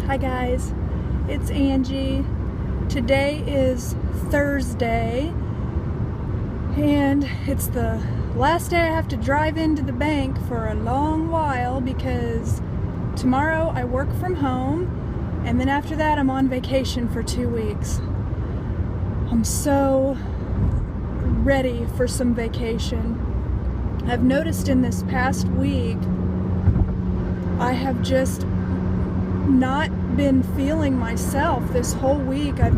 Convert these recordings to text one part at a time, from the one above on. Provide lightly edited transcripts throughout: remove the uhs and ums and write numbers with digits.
Hi guys, it's Angie. Today is Thursday and it's the last day I have to drive into the bank for a long while because tomorrow I work from home and then after that I'm on vacation for 2 weeks. I'm so ready for some vacation. I've noticed in this past week I have just not been feeling myself this whole week. I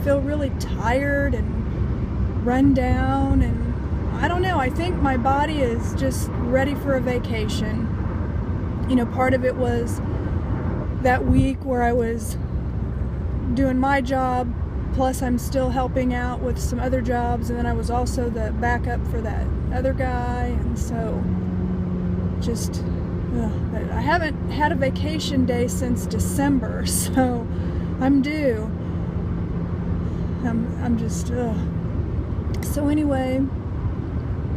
feel really tired and run down, and I don't know, I think my body is just ready for a vacation. You know, part of it was that week where I was doing my job, plus I'm still helping out with some other jobs, and then I was also the backup for that other guy, and so just I haven't had a vacation day since December, so I'm due. I'm just So anyway,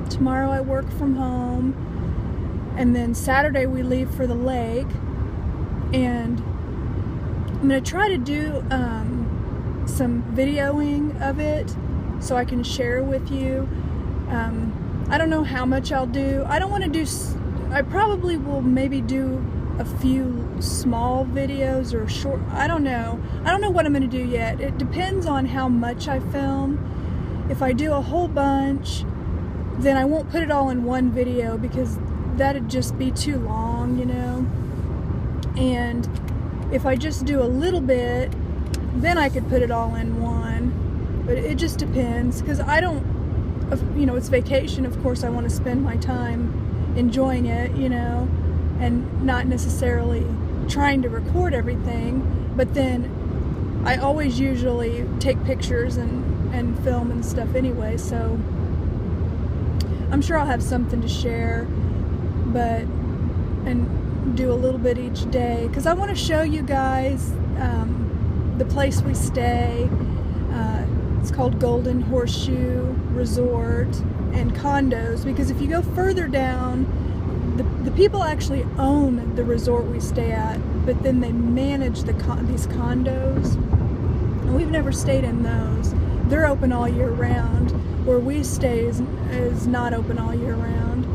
tomorrow I work from home, and then Saturday we leave for the lake, and I'm gonna try to do some videoing of it so I can share with you. I don't know how much I'll do. I probably will maybe do a few small videos or short. I don't know what I'm going to do yet. It depends on how much I film. If I do a whole bunch, then I won't put it all in one video because that'd just be too long, you know. And if I just do a little bit, then I could put it all in one. But it just depends, because it's vacation. Of course I want to spend my time enjoying it, you know, and not necessarily trying to record everything, but then I always usually take pictures and film and stuff anyway, so I'm sure I'll have something to share, and do a little bit each day, because I want to show you guys the place we stay. It's called Golden Horseshoe Resort and Condos, because if you go further down, the people actually own the resort we stay at, but then they manage these condos, and we've never stayed in those. They're open all year round. Where we stay is not open all year round.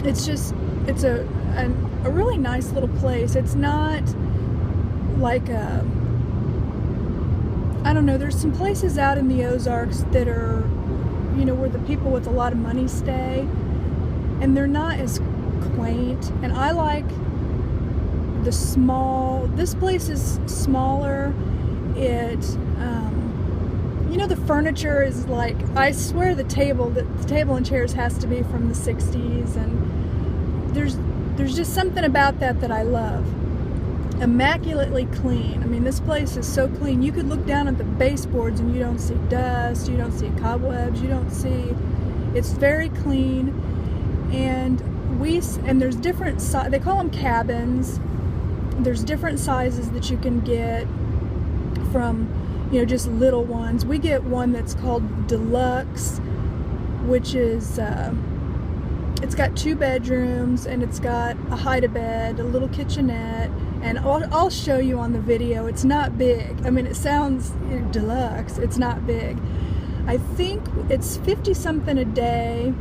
It's a really nice little place. It's not like I don't know, there's some places out in the Ozarks that are, you know, where the people with a lot of money stay, and they're not as quaint, and I like this place is smaller. You know, the furniture is like, I swear the table and chairs has to be from the 60s, and there's just something about that I love. Immaculately clean. I mean, this place is so clean. You could look down at the baseboards and you don't see dust, you don't see cobwebs, it's very clean. And there's different they call them cabins. There's different sizes that you can get, from, you know, just little ones. We get one that's called Deluxe, which is it's got 2 bedrooms, and it's got a hide-a-bed, a little kitchenette, and I'll show you on the video. It's not big. I mean, it sounds, you know, deluxe. It's not big. I think it's 50 something a day,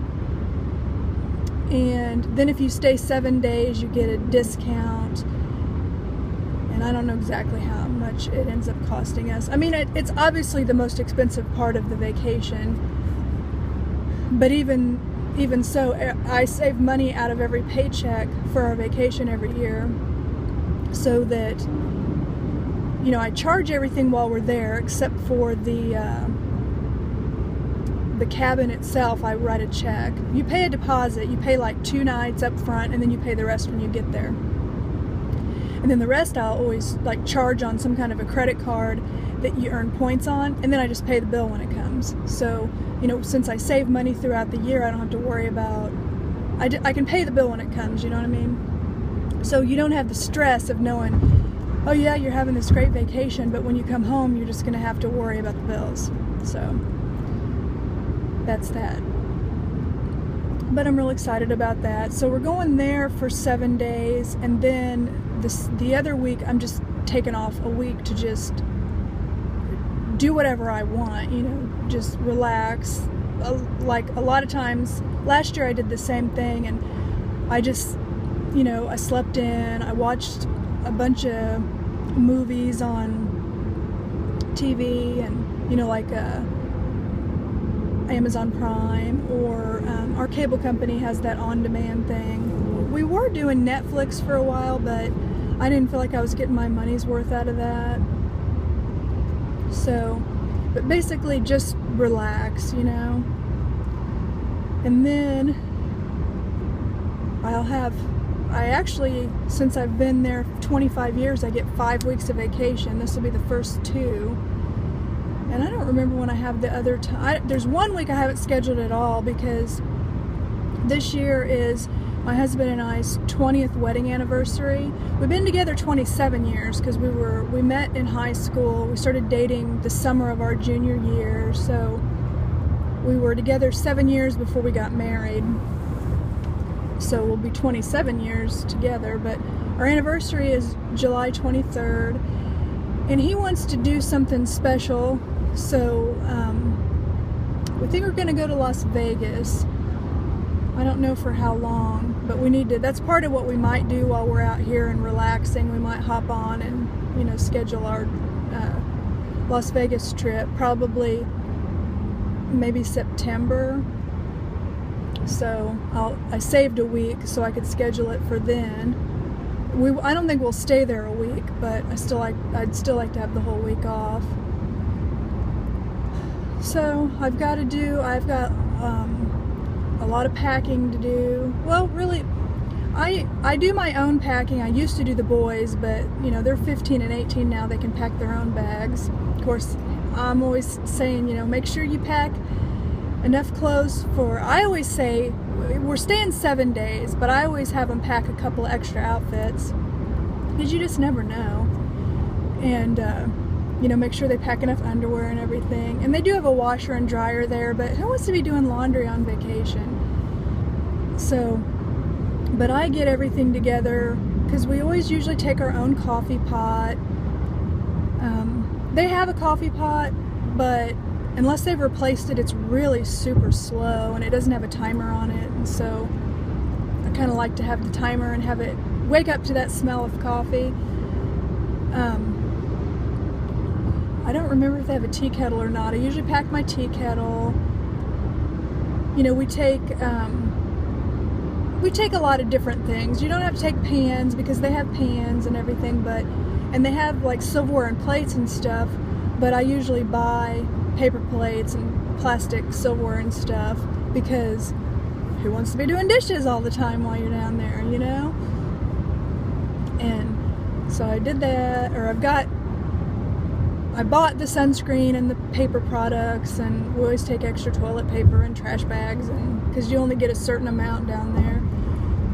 and then if you stay 7 days, you get a discount. And I don't know exactly how much it ends up costing us. I mean, it's obviously the most expensive part of the vacation, but even so, I save money out of every paycheck for our vacation every year, so that, you know, I charge everything while we're there except for the cabin itself. I write a check. You pay a deposit. You pay like 2 nights up front, and then you pay the rest when you get there. And then the rest I'll always like charge on some kind of a credit card that you earn points on, and then I just pay the bill when it comes. So, you know, since I save money throughout the year, I don't have to worry about, I can pay the bill when it comes, you know what I mean? So you don't have the stress of knowing, oh yeah, you're having this great vacation, but when you come home, you're just going to have to worry about the bills. So that's that. but I'm real excited about that. So we're going there for 7 days, and then the other week I'm just taking off a week to just do whatever I want, just relax. Like a lot of times, last year I did the same thing, and I just, I slept in, I watched a bunch of movies on TV, and, like Amazon Prime, or our cable company has that on-demand thing. We were doing Netflix for a while, but I didn't feel like I was getting my money's worth out of that. So, but basically just relax, And then I actually, since I've been there 25 years, I get 5 weeks of vacation. This will be the first 2. And I don't remember when I have the other time. There's 1 week I haven't scheduled at all, because this year is my husband and I's 20th wedding anniversary. We've been together 27 years because we met in high school. We started dating the summer of our junior year, so we were together 7 years before we got married. So we'll be 27 years together, but our anniversary is July 23rd, and he wants to do something special, so we think we're going to go to Las Vegas. I don't know for how long, but we need to, that's part of what we might do while we're out here and relaxing. We might hop on and, schedule our Las Vegas trip, probably maybe September. So I saved a week so I could schedule it for then. I don't think we'll stay there a week, but I'd still like to have the whole week off. So I've got a lot of packing to do. Well, really, I do my own packing. I used to do the boys, but they're 15 and 18 now. They can pack their own bags. Of course, I'm always saying, make sure you pack enough clothes for, I always say, we're staying 7 days, but I always have them pack a couple extra outfits, because you just never know. And, make sure they pack enough underwear and everything. And they do have a washer and dryer there, but who wants to be doing laundry on vacation? So, but I get everything together, because we always usually take our own coffee pot. They have a coffee pot, but unless they've replaced it, it's really super slow, and it doesn't have a timer on it. And so I kind of like to have the timer and have it wake up to that smell of coffee. I don't remember if they have a tea kettle or not. I usually pack my tea kettle. We take a lot of different things. You don't have to take pans, because they have pans and everything, and they have like silverware and plates and stuff, but I usually buy paper plates and plastic silverware and stuff, because who wants to be doing dishes all the time while you're down there, And so I did that, or I bought the sunscreen and the paper products, and we always take extra toilet paper and trash bags, and because you only get a certain amount down there.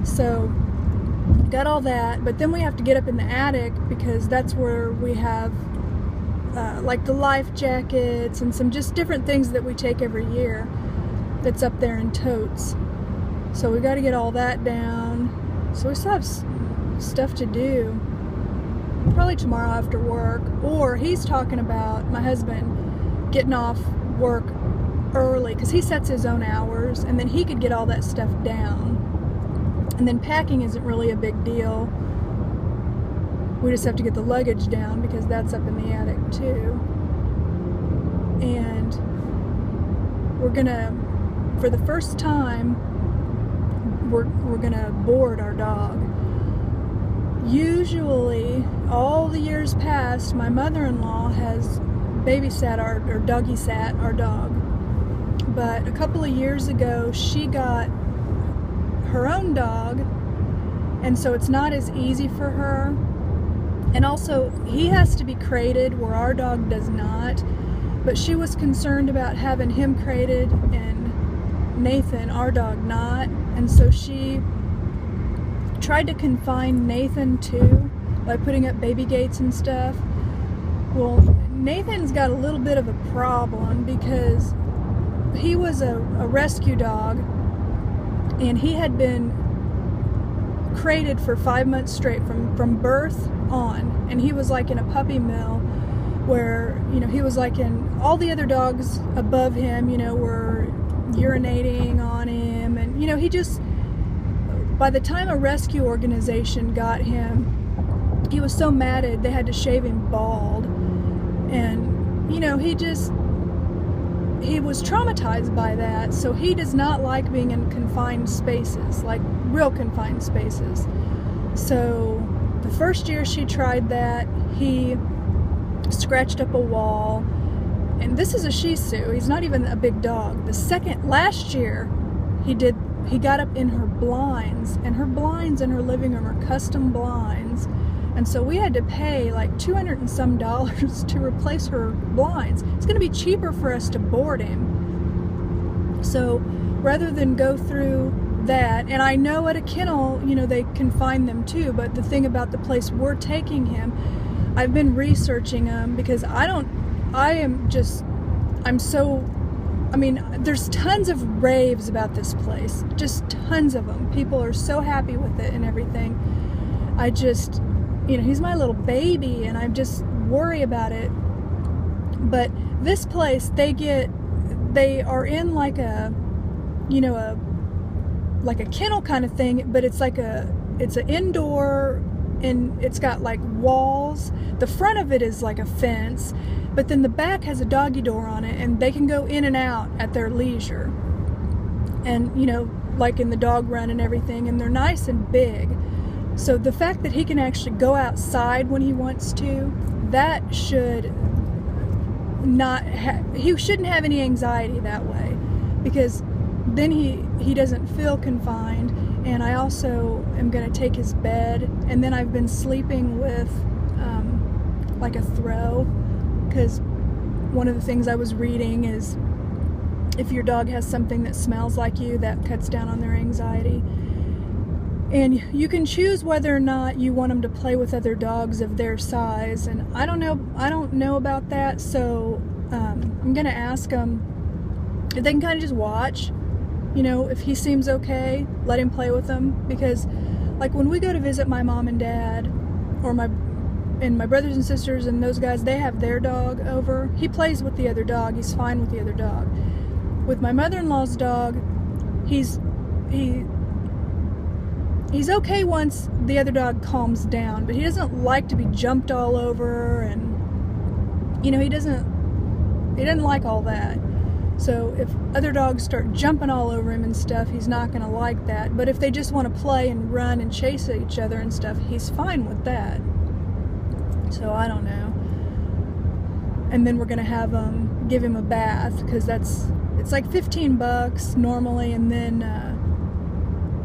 So got all that, but then we have to get up in the attic, because that's where we have like the life jackets and some just different things that we take every year that's up there in totes. So we got to get all that down. So we still have stuff to do. Probably tomorrow after work. Or he's talking about, my husband, getting off work early, because he sets his own hours, and then he could get all that stuff down. And then packing isn't really a big deal. We just have to get the luggage down, because that's up in the attic too. And we're gonna, for the first time, we're gonna board our dog. Usually, all the years past, my mother-in-law has babysat or doggy sat our dog. But a couple of years ago, she got her own dog, and so it's not as easy for her. And also, he has to be crated, where our dog does not. But she was concerned about having him crated and Nathan, our dog, not. And so she tried to confine Nathan too, by putting up baby gates and stuff. Well, Nathan's got a little bit of a problem, because he was a rescue dog, and he had been crated for 5 months straight from birth on, and he was like in a puppy mill where, you know, he was like in, all the other dogs above him, you know, were urinating on him, and, you know, he just, by the time a rescue organization got him, he was so matted they had to shave him bald. And, you know, he was traumatized by that, so he does not like being in confined spaces, like real confined spaces. So the first year she tried that, he scratched up a wall, and this is a Shih Tzu, he's not even a big dog. Last year, he got up in her blinds, and her blinds in her living room are custom blinds, and so we had to pay like $200 and some to replace her blinds. It's going to be cheaper for us to board him. So rather than go through that, and I know at a kennel, you know, they confine them too, but the thing about the place we're taking him, I've been researching them because there's tons of raves about this place, just tons of them. People are so happy with it and everything. You know, he's my little baby, and I just worry about it. But this place, they are in like a, you know, like a kennel kind of thing, but it's an indoor, and it's got like walls. The front of it is like a fence, but then the back has a doggy door on it, and they can go in and out at their leisure. And, you know, like in the dog run and everything, and they're nice and big. So the fact that he can actually go outside when he wants to, that should he shouldn't have any anxiety that way, because then he doesn't feel confined. And I also am going to take his bed, and then I've been sleeping with like a throw, because one of the things I was reading is if your dog has something that smells like you, that cuts down on their anxiety. And you can choose whether or not you want them to play with other dogs of their size. And I don't know about that, so I'm going to ask them if they can kind of just watch. You know, if he seems okay, let him play with them. Because, like, when we go to visit my mom and dad, or my brothers and sisters and those guys, they have their dog over. He plays with the other dog. He's fine with the other dog. With my mother-in-law's dog, he's okay once the other dog calms down, but he doesn't like to be jumped all over, and, you know, he doesn't like all that. So if other dogs start jumping all over him and stuff, he's not going to like that. But if they just want to play and run and chase each other and stuff, he's fine with that. So I don't know. And then we're going to give him a bath, because it's like $15 normally, and then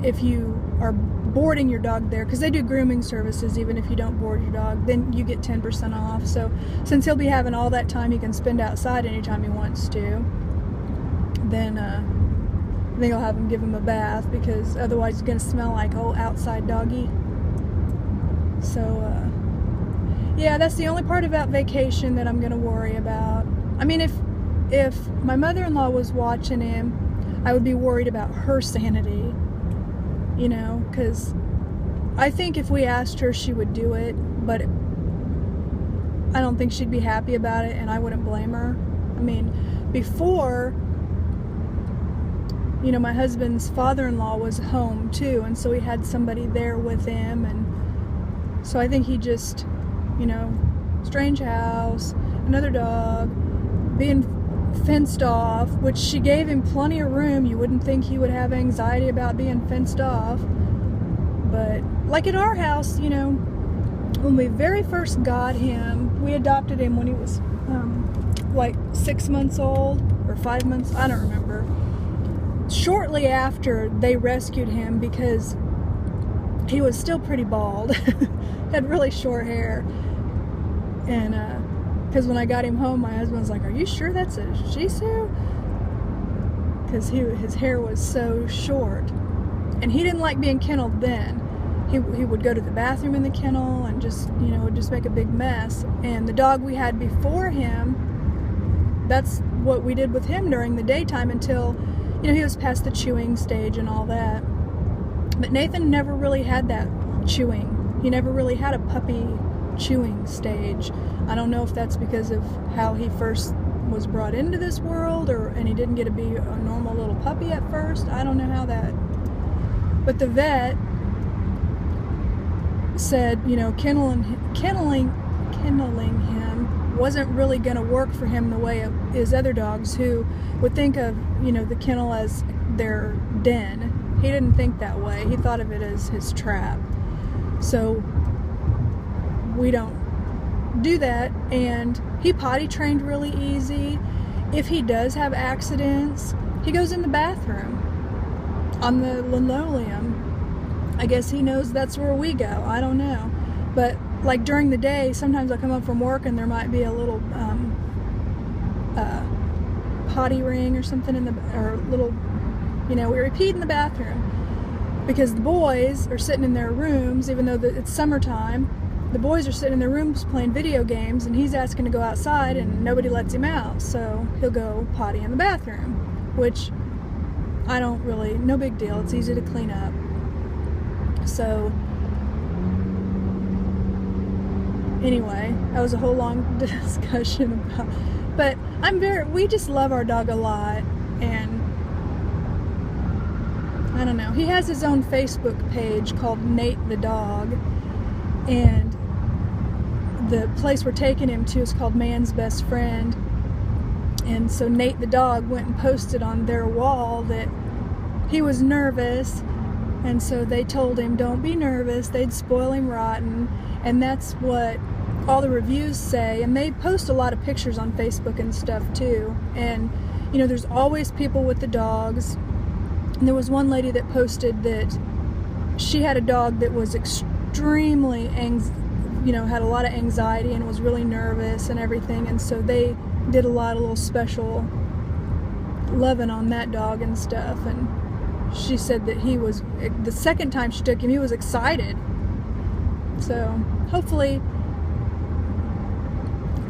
if you are boarding your dog there, because they do grooming services even if you don't board your dog, then you get 10% off. So since he'll be having all that time he can spend outside anytime he wants to, then I think I'll have him give him a bath, because otherwise he's going to smell like old outside doggy. So yeah, that's the only part about vacation that I'm going to worry about. I mean, if my mother-in-law was watching him, I would be worried about her sanity, you know, because I think if we asked her, she would do it, but I don't think she'd be happy about it, and I wouldn't blame her. I mean, before, you know, my husband's father-in-law was home too, and so he had somebody there with him, and so I think he just, you know, strange house, another dog, being fenced off, which she gave him plenty of room. You wouldn't think he would have anxiety about being fenced off. But like at our house, you know, when we very first got him, we adopted him when he was like 6 months old or 5 months, I don't remember. Shortly after, they rescued him because he was still pretty bald, had really short hair, and because when I got him home, my husband was like, "Are you sure that's a Shih Tzu?" Because his hair was so short, and he didn't like being kenneled then. He would go to the bathroom in the kennel and just, you know, would just make a big mess. And the dog we had before him, that's what we did with him during the daytime until he was past the chewing stage and all that. But Nathan never really had that chewing. He never really had a puppy chewing stage. I don't know if that's because of how he first was brought into this world, and he didn't get to be a normal little puppy at first. I don't know how that. But the vet said, kenneling him wasn't really going to work for him the way it is other dogs who would think of, the kennel as their den. He didn't think that way. He thought of it as his trap. So we don't do that, and he potty trained really easy. If he does have accidents, he goes in the bathroom on the linoleum. I guess he knows that's where we go. I don't know. But like during the day, sometimes I come up from work and there might be a little potty ring or something we repeat in the bathroom, because the boys are sitting in their rooms, even though it's summertime. The boys are sitting in their rooms playing video games, and he's asking to go outside and nobody lets him out, so he'll go potty in the bathroom, which no big deal. It's easy to clean up. So anyway, that was a whole long discussion about, but we just love our dog a lot, and I don't know. He has his own Facebook page called Nate the Dog, and the place we're taking him to is called Man's Best Friend. And so Nate the Dog went and posted on their wall that he was nervous, and so they told him, don't be nervous, they'd spoil him rotten. And that's what all the reviews say, and they post a lot of pictures on Facebook and stuff too. And there's always people with the dogs. And there was one lady that posted that she had a dog that was extremely had a lot of anxiety and was really nervous and everything, and so they did a lot of little special loving on that dog and stuff. And she said that the second time she took him, he was excited. So hopefully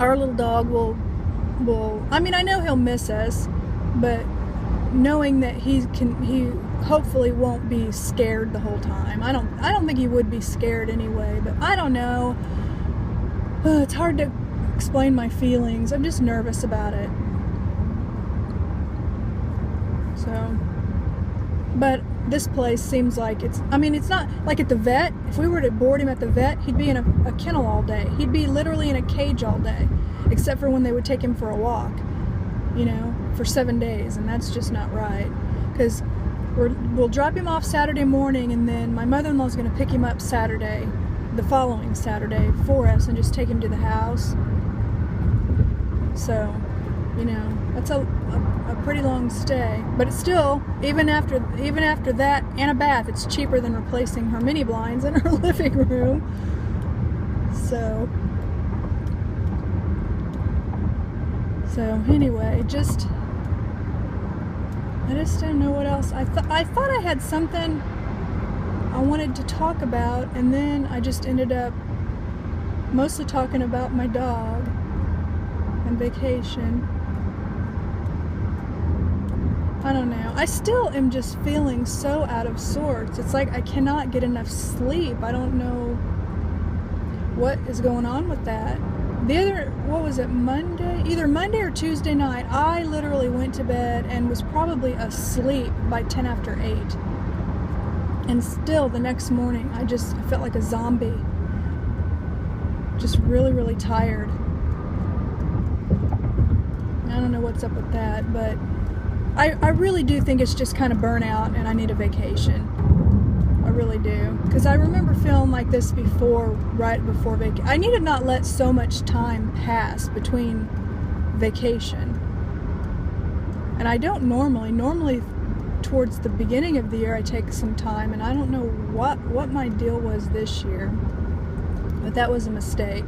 our little dog will I know he'll miss us, but knowing that he hopefully won't be scared the whole time. I don't think he would be scared anyway, but I don't know. It's hard to explain my feelings. I'm just nervous about it. So, but this place seems like it's not like at the vet. If we were to board him at the vet, he'd be in a kennel all day. He'd be literally in a cage all day, except for when they would take him for a walk, for 7 days, and that's just not right. Because we'll drop him off Saturday morning, and then my mother-in-law's going to pick him up the following Saturday for us, and just take him to the house. So, that's a pretty long stay. But it's still, even after that and a bath, it's cheaper than replacing her mini blinds in her living room. So anyway, I just don't know what else. I thought I had something I wanted to talk about, and then I just ended up mostly talking about my dog and vacation. I don't know. I still am just feeling so out of sorts. It's like I cannot get enough sleep. I don't know what is going on with that. Monday? Either Monday or Tuesday night, I literally went to bed and was probably asleep by 10 after 8. And still the next morning, I felt like a zombie. Just really, really tired. I don't know what's up with that, but I really do think it's just kind of burnout, and I need a vacation. I really do. Because I remember feeling like this right before vacation. I need to not let so much time pass between vacation. And I don't normally towards the beginning of the year I take some time, and I don't know what my deal was this year. But that was a mistake.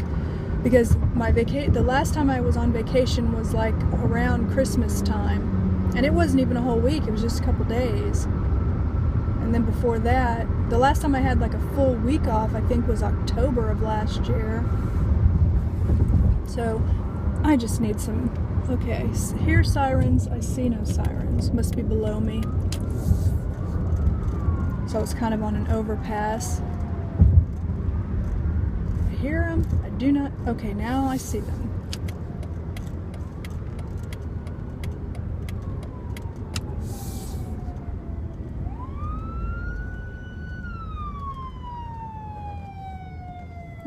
Because the last time I was on vacation was like around Christmas time. And it wasn't even a whole week, it was just a couple days. And then before that, the last time I had like a full week off, I think was October of last year. So I just need some Okay, hear sirens. I see no sirens. Must be below me. So it's kind of on an overpass. I hear them. I do not. Okay, now I see them.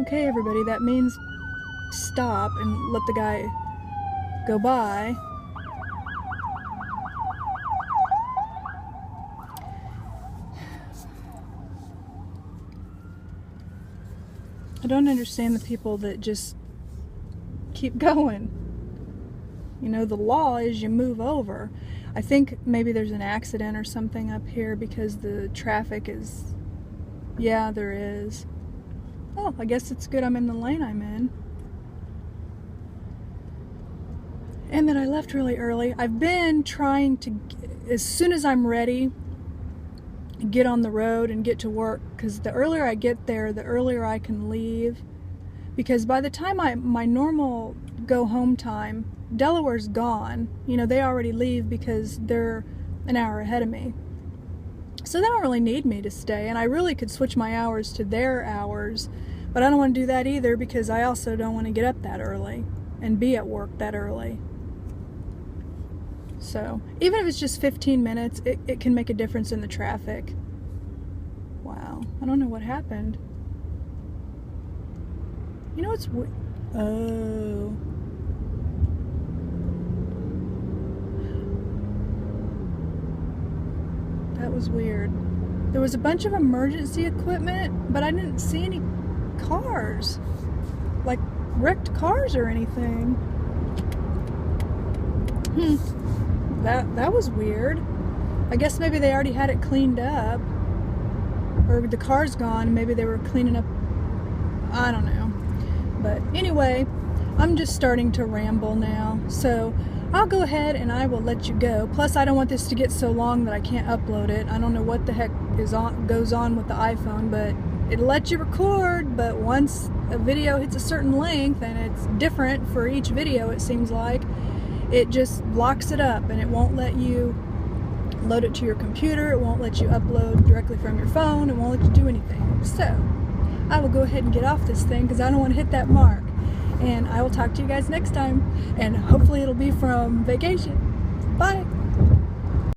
Okay, everybody, that means stop and let the guy go by. I don't understand the people that just keep going. You know, the law is you move over. I think maybe there's an accident or something up here because the traffic is... Yeah, there is. Oh, I guess it's good I'm in the lane I'm in. And then I left really early. I've been trying to, as soon as I'm ready, get on the road and get to work, because the earlier I get there, the earlier I can leave. Because by the time my normal go home time, Delaware's gone. You know, they already leave because they're an hour ahead of me. So they don't really need me to stay, and I really could switch my hours to their hours, but I don't want to do that either because I also don't want to get up that early and be at work that early. So even if it's just 15 minutes, it can make a difference in the traffic. Wow, I don't know what happened. You know what's weird? Oh. That was weird. There was a bunch of emergency equipment, but I didn't see any cars. Like wrecked cars or anything. That was weird. I guess maybe they already had it cleaned up. Or the car's gone, maybe they were cleaning up. I don't know. But anyway, I'm just starting to ramble now. So I'll go ahead and I will let you go. Plus, I don't want this to get so long that I can't upload it. I don't know what the heck goes on with the iPhone, but it'll let you record. But once a video hits a certain length, and it's different for each video, it seems like, it just locks it up and it won't let you load it to your computer. It won't let you upload directly from your phone. It won't let you do anything. So I will go ahead and get off this thing because I don't want to hit that mark. And I will talk to you guys next time, and hopefully it'll be from vacation. Bye.